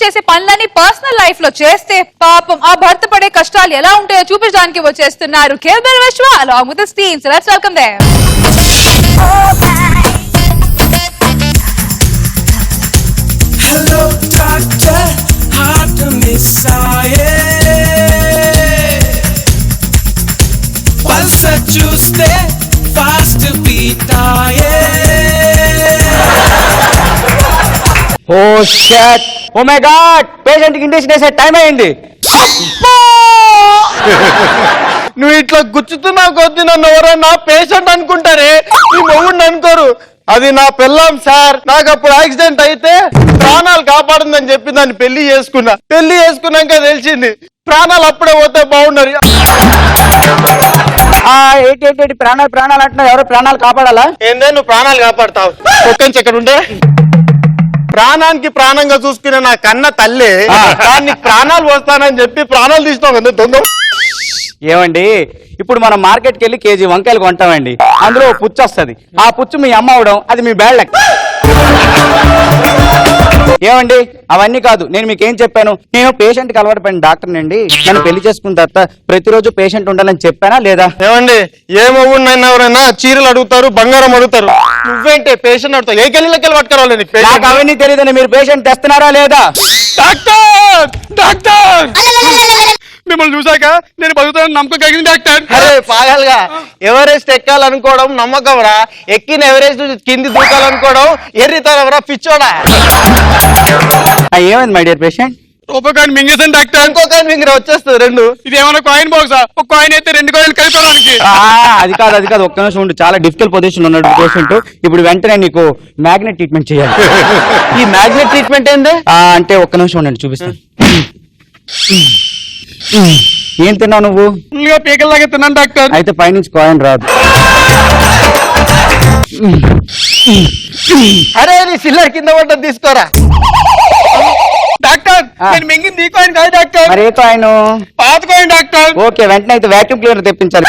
చేసే పనులని personal life లో చేస్తే పాపం ఆ భర్త పడే కష్టాలు ఎలా ఉంటాయో చూపించడానికి వచ్చేస్తున్నారు కేబుల్ విశ్వ along with his team. So let's welcome them. Hello doctor, hard to miss pulse చూస్తే fast beat oh shit oh my god patient కి ఇంజెక్షన్ వేసే టైం అయింది. నువ్వు ఇట్లా గుచ్చుతున్నావు కొద్ది నన్ను ఎవరన్నా పేషెంట్ అనుకుంటారే, నీ మొగుడిని అనుకోరు. అది నా పెళ్ళాం సార్. నాకు అప్పుడు యాక్సిడెంట్ అయితే ప్రాణాలు కాపాడుందని చెప్పి దాన్ని పెళ్లి చేసుకున్నాక తెలిసింది ప్రాణాలు అప్పుడే పోతే బాగున్నారు. ఏంటి ప్రాణాలు అంటున్నారు, ఎవరో ప్రాణాలు కాపాడాలా? ఏందే నువ్వు ప్రాణాలు కాపాడతావు? ఒక్కంచి ఎక్కడ ఉండే ప్రాణానికి ప్రాణంగా చూసుకునే నా కన్న తల్లి దాన్ని ప్రాణాలు వస్తానని చెప్పి ప్రాణాలు తీసినావు కదా దొంగ. ఏమండి, ఇప్పుడు మనం మార్కెట్కి వెళ్ళి కేజీ వంకాయలు కొంటామండి, అందులో పుచ్చు వస్తుంది. ఆ పుచ్చు మీ అమ్మ అవడం అది మీ బ్యాడ్ లక్. ఏమండి, అవన్నీ కాదు. నేను మీకు ఏం చెప్పాను? నేను పేషెంట్ కి అలవాటు పడిన డాక్టర్ నండి. నన్ను పెళ్లి చేసుకున్న తర్వాత ప్రతిరోజు పేషెంట్ ఉండాలని చెప్పానా లేదా? ఏమండి, ఏ మొగుడినైనా ఎవరైనా చీరలు అడుగుతారు, బంగారం అడుగుతారు. నువ్వేంటే పేషెంట్ అడుగుతావు? ఏ గల్లీలకి పట్టుకోవాలి? నాకు అవన్నీ తెలియదని మీరు పేషెంట్ తెస్తున్నారా లేదా? డాక్టర్ డాక్టర్ మిమ్మల్ని చూసాక నేను బతుకుతానని నమ్మకం కలిగింది డాక్టర్. అరే పాగాలుగా, ఎవరెస్ట్ ఎక్కాలనుకోవడం నమ్మకం రా, ఎక్కిన ఎవరెస్ట్ కింది దూకాలనుకోవడం ఎర్రితనవరా పిచ్చోడా. ఏమైంది మై డియర్ పేషెంట్? రూపాయి మింగేసాను డాక్టర్. ఇంకో కాయిన్ మింగిన వచ్చేస్తుంది రెండు. ఇది ఏమైనా కాయిన్ బాక్సా? ఒక కాయిన్ అయితే రెండు కాయిన్ కలిపడానికి. అది కాదు ఒక్క నిమిషం ఉండు. చాలా డిఫికల్ట్ పొజిషన్ ఉన్నాడు పేషెంట్. ఇప్పుడు వెంటనే నీకు మ్యాగ్నెట్ ట్రీట్మెంట్ చేయాలి. ఈ మ్యాగ్నెట్ ట్రీట్మెంట్ ఏంది అంటే ఒక్క నిమిషం ఉండండి, చూపిస్తాను. ఏం తిన్నావు నువ్వు? పీకల్లాగా తిన్నాను డాక్టర్. అయితే పైనుంచి కాయిన్ రాదు. అరే నీ సిల్లర్ కింద పడ్డ తీసుకోరా డాక్టర్. నేను మింగింది ఈ కాయిన్ కాదు డాక్టర్. మరి ఏ కాయిన్? పాత కాయిన్ డాక్టర్. ఓకే, వెంటనే అయితే వాక్యూమ్ క్లీనర్ తెప్పించాలి.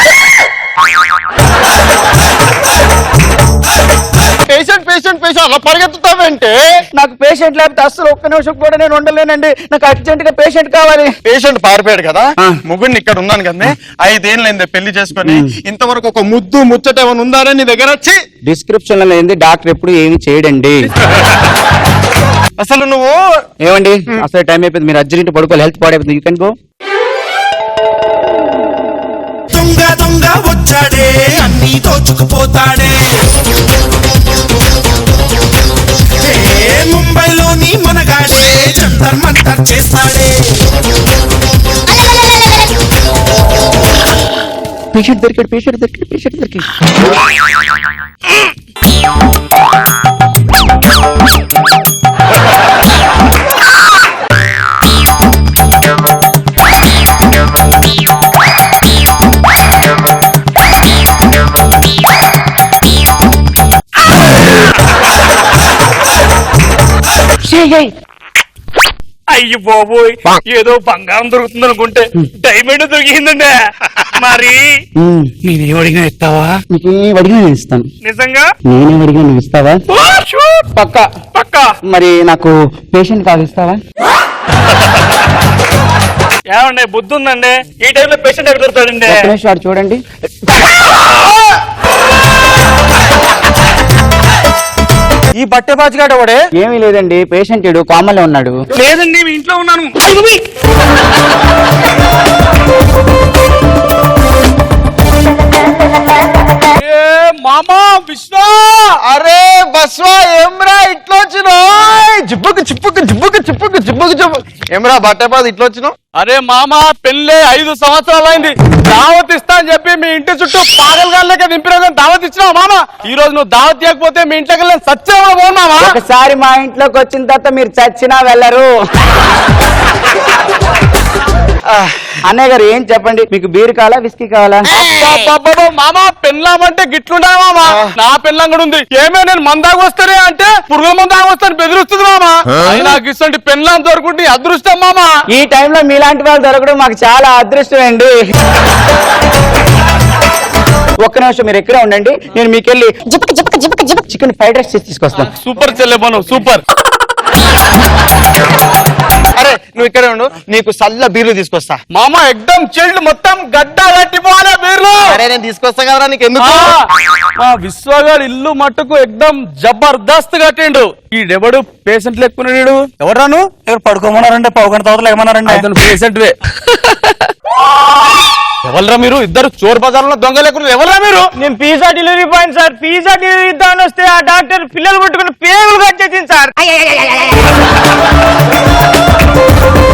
పేషెంట్ అలా పరిగెత్తుతావంటే? నాకు పేషెంట్ లేకపోతే అసలు ఒక్క నిమిషం కూడా నేను ఉండలేనండి. నాకు అర్జెంట్ గా పేషెంట్ కావాలి. పేషెంట్ పారిపోయాడు కదా, ముగ్గురిని ఇక్కడ ఉన్నాను కదా. 5 ఏళ్ళైంది పెళ్లి చేసుకొని, ఇంతవరకు ఒక ముద్దు ముచ్చట ఏమైనా ఉందా నీ దగ్గర? వచ్చి డిస్క్రిప్షన్ లో ఏంది, డాక్టర్ ఎప్పుడు ఏమి చేయడండి. అసలు నువ్వు ఏమండి, అసలు టైం అయిపోయింది, మీరు అర్జెంట్ పడుకోవాలి, హెల్త్ పాడైపోతుంది. You can go. దొంగ వచ్చాడే, అన్ని దోచుకుపోతాడే. ముంబైలోని మునగాడే, జంతర్ మంతర్ చేస్తాడే. పేషెంట్ దొరికాడు. అయ్యి బాబోయ్, ఏదో బంగారం దొరుకుతుంది అనుకుంటే డైమండ్ దొరికిందండి. మరి నేనేం అడిగినా ఇస్తావా? నీకేం అడిగినా నేను ఇస్తాను. నిజంగా? నేనేం అడిగినా నువ్వు ఇస్తావా? పక్కా. మరి నాకు పేషెంట్ కాదు, ఇస్తావా? ఏమండి, బుద్ధి ఉందండి? ఈ టైంలో పేషెంట్ ఎక్కడ దొరుకుతాడండి? ఒక్క నిమిషం వాడు చూడండి. ఈ బట్టె బాజిగాడు వాడే? ఏమీ లేదండి, పేషెంట్ ఇడు కామన్లో ఉన్నాడు. లేదండి, మీ ఇంట్లో ఉన్నాను. మామా విశ్వ, అరే బస్వా ఏమ్రా ఇట్లా వచ్చినావు? జిబ్బుకు ఏమ్రా బట్టెపాది ఇట్లా వచ్చినావు? అరే మామా, పెళ్ళే 5 సంవత్సరాలు అయింది. దావత్ ఇస్తా అని చెప్పి మీ ఇంటి చుట్టూ పాగలగాళ్ళకే దింపిన దావత్ ఇచ్చినావు మామా. ఈ రోజు నువ్వు దావత్ ఇవ్వకపోతే మీ ఇంట్లోకి వెళ్ళి సచ్చేవా మామా? ఒకసారి మా ఇంట్లోకి వచ్చిన తర్వాత మీరు చచ్చినా వెళ్ళరు. అన్నయ్య గారు ఏం చెప్పండి, మీకు బీర్ కావాలా విస్కీ కావాలా? మామా, పెళ్ళామంటే గిట్లుండదు మామా. నా పెళ్ళం కూడా ఉంది. ఏమే నేను మందాకు వస్తానే అంటే పురుగుల మందాకు వస్తాను బెదిరిస్తుంది మామా. నాకు ఇష్టం పెళ్ళం దొరుకుంటే అదృష్టం మామా. ఈ టైంలో మీలాంటి వాళ్ళు దొరకడం మాకు చాలా అదృష్టం అండి. ఒక్క నిమిషం మీరు ఎక్కడే ఉండండి, నేను మీకెళ్ళి చికెన్ ఫ్రైడ్ రైస్ తీసుకొస్తాను. సూపర్ చెల్లె మనం, సూపర్. అరే నువ్వు ఇక్కడే ఉండు, నీకు సల్ల బీర్లు తీసుకొస్తా. మామ ఎక్దమ్ చిల్డ్, మొత్తం గడ్డ కట్టిపోవాలే బీర్లు. అరే నేను తీసుకొస్తా కదరా, నీకు ఎందుకు? మా విశ్వగాడు ఇల్లు మట్టుకు ఎక్దమ్ జబర్దస్త్ కట్టిండు. ఈడెవడు పేషెంట్ లెక్కున్నాడు. ఎవరాను ఎవరు పడుకోమన్నారంటే పావుగంట తర్వాత ఏమన్నారండి? అతను పేషెంట్ వే. ఎవరా మీరు? ఇద్దరు చోర్ బజార్ లో దొంగ లేకుండా ఎవరా మీరు? నేను pizza delivery boy sir. Pizza delivery ఇద్దామని వస్తే ఆ డాక్టర్ పిల్లలు పట్టుకుని పేగులు కట్ చేసింది సార్.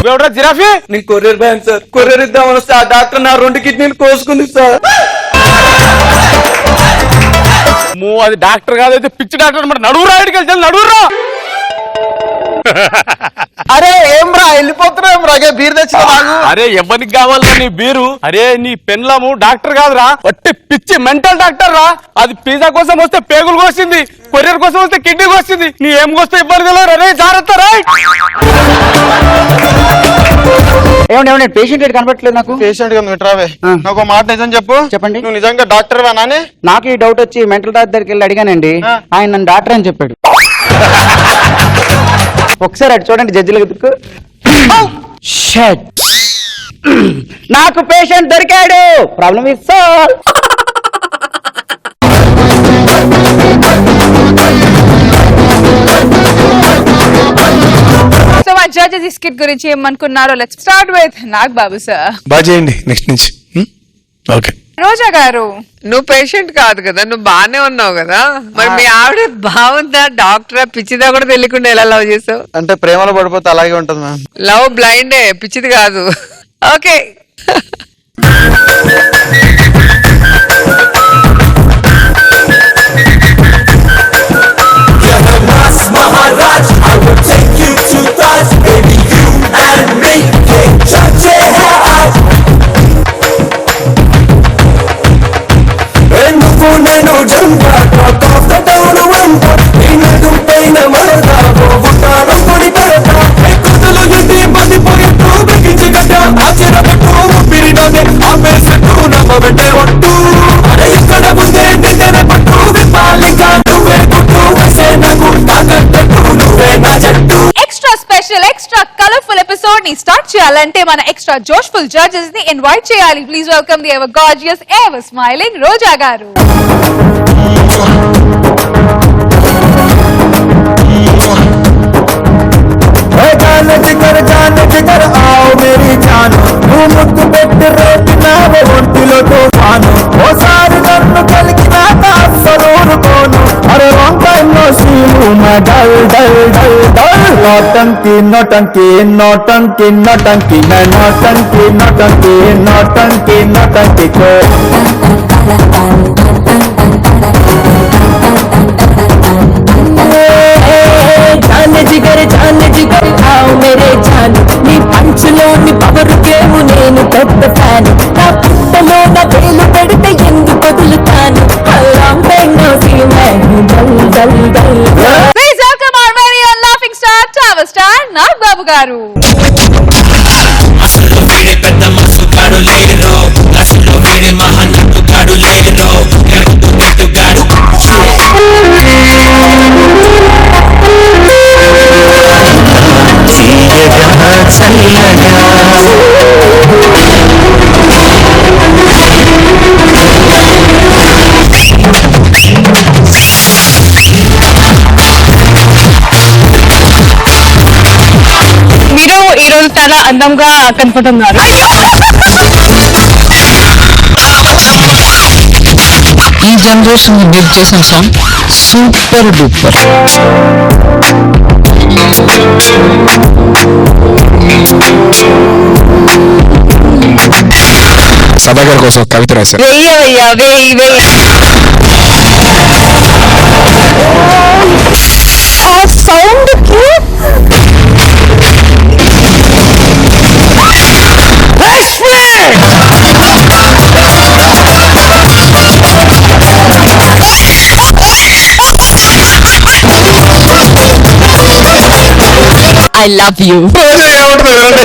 ఎవరా జిరాఫీ? నేను కొరియర్ బ్యాన్ సార్. కొరియర్ ఇద్దామని వస్తే ఆ డాక్టర్ నా 2 కిడ్నీలు కోసుకుంది సార్. అది డాక్టర్ కాదైతే పిచ్చి డాక్టర్. మరి నడువురా, ఇడికి వెళ్తే నడువురా. అరే ఏం రా వెళ్ళిపోతున్నాం రాగే, బీర్ తెచ్చిన బాగు. అరే ఎవరికి కావాలా నీ బీరు? అరే నీ పెన్లము డాక్టర్ కాదురా, వట్టి పిచ్చి మెంటల్ డాక్టర్ రా. అది పిజ్జా కోసం వస్తే పేగులు కోసింది, కొరియర్ కోసం వస్తే కిడ్నీ కోసింది. నీ ఏం కోస్తే ఇబ్బంది కదా. రే జాగ్రత్త రా. ఏమండి పేషెంట్ కనపట్లేదు నాకు. పేషెంట్ గా రావే, నాకు ఒక మాట నిజం చెప్పు. చెప్పండి. నువ్వు నిజంగా డాక్టర్ వానానే? నాకు ఈ డౌట్ వచ్చి మెంటల్ డాక్టర్ దగ్గరికి వెళ్ళి అడిగానండి. ఆయన నన్ను డాక్టర్ అని చెప్పాడు. ఒకసారి అటు చూడండి జడ్జిల దగ్గరకు. నాకు పేషెంట్ దొరికాడు. Problem is solve. సో మా జడ్జెస్ ఈ స్కిట్ గురించి ఏమనుకున్నారో let's start with Nag Babu sir. బాగా చేయండి నెక్స్ట్ నుంచి. ఓకే. రోజా గారు, నువ్వు పేషెంట్ కాదు కదా, నువ్వు బానే ఉన్నావు కదా. మరి మీ ఆవిడ బాగుందా, డాక్టరా, పిచ్చిదా కూడా తెలియకుండా ఎలా లవ్ చేసావు? అంటే ప్రేమలో పడిపోతే అలాగే ఉంటుంది మ్యామ్. లవ్ బ్లైండే, పిచ్చిది కాదు. Okay. Maharaj, I will take you to Taj, baby, you and me can't touch it out. And నువ్వు నేను జంట, talk of the town వంట, నిన్నడు పైన మరదా, ఉంటాను కొడి పెడతా, ఎక్కుతులు ఎట్టి పడిపోయేట్టు బిగించి గడ్డ, ఆశ్చర్యపెట్టు ఊపిరిలోనే ఆపేసట్టు నమ్మబెట్టే ఒట్టు. అరే ఇక్కడ ముందే నిన్నెన పట్టు, విప్పాలిగా నువ్వే గుట్టు, వసే నాకు తాకట్టట్టు, నువ్వే నా జట్టు. Extra special extra colourful episode ని స్టార్ట్ చేయాలంటే మన ఎక్స్ట్రా జోష్ఫుల్ జడ్జెస్ ని ఇన్వైట్ చేయాలి. Please welcome the ever gorgeous, ever smiling Roja గారు. जान जिगर आओ मेरी जान, నువ్వు ముక్కు పెట్టి రేపినావే ఒంటిలో తుఫాను, ఓసారి నన్ను కలిగినాక అస్సలు ఊరుకోను. అరే రాంగ్ టైమ్ లో సీను నా డల్ డల్ డల్ డల్. నోటంకి నోటంకి నోటంకి నోటంకి నోటంకి నోటంకి నోటంకి నోటంకి కో. जान जिगर आओ मेरे जान, నీ పంచులోని పవర్ గేము నేను పెద్ద ఫ్యాన్. నా పుట్టలో నా వేలు పెడితే ఎందుకు వదులుతాను. A long time no see man dull dull dull. Please welcome our very own laughing star, tower star Nag Babu గారు. అసలు వీడి పెద్ద మసుగాడు లేరో, అసలు వీడి మహానటుగాడు లేరో, ఎరుగుగాడు. మీరు ఈ రోజు చాలా అందంగా కనపడుతున్నారు. ఈ జనరేషన్ బిల్డ్ చేసిన సాంగ్ సూపర్ డూపర్. సభాగారి కోసం కవిత రాశారు. వెయ్యవయ్యా, వెయ్యి వెయ్యి. ఆ సౌండ్ కి I love you. ఏమంటుంది